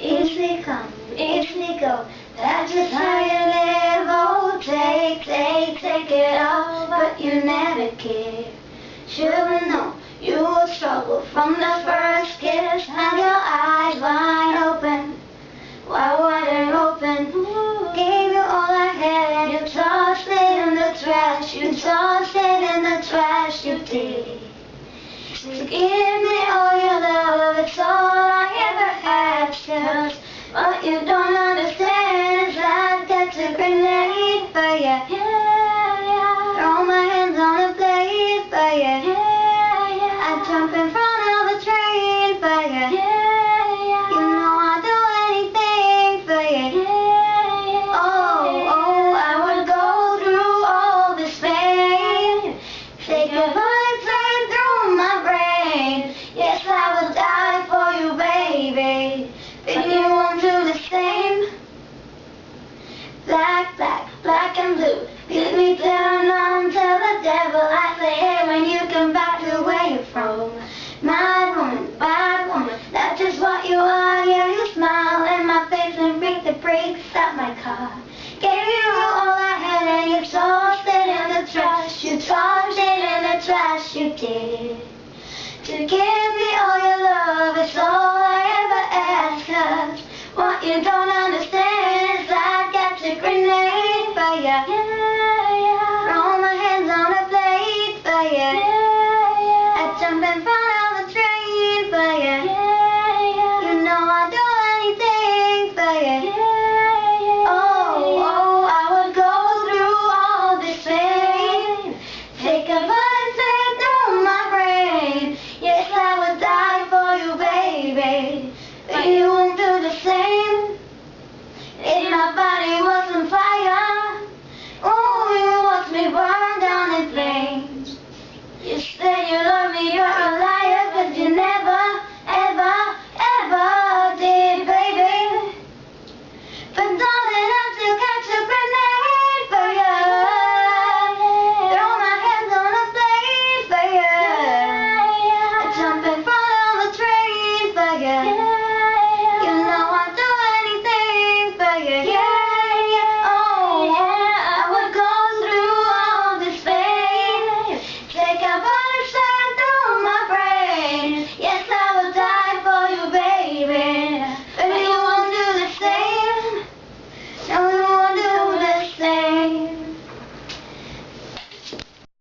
Easily come, easily go. That's just how you live. Oh, take it all, but you never give. Should've known you would struggle from the first kiss. Had your eyes wide open, wide open. Gave you all I had and you tossed it in the trash. You tossed it in the trash, you did. So give me all your love, it's all I ever had. Just what you don't understand is I've got to grenade for you. Throw my hands on the blade for you. I jump in front of a train for you. You know I'd do anything for you. Oh, I would go through all this pain. Take a bullet straight through my brain. Yes, I would die for you, baby. But you won't do the same. Black and blue. Beat me down on to the devil. I say, hey, when you come back to where you're from. Mad woman, bad woman, that's just what you are.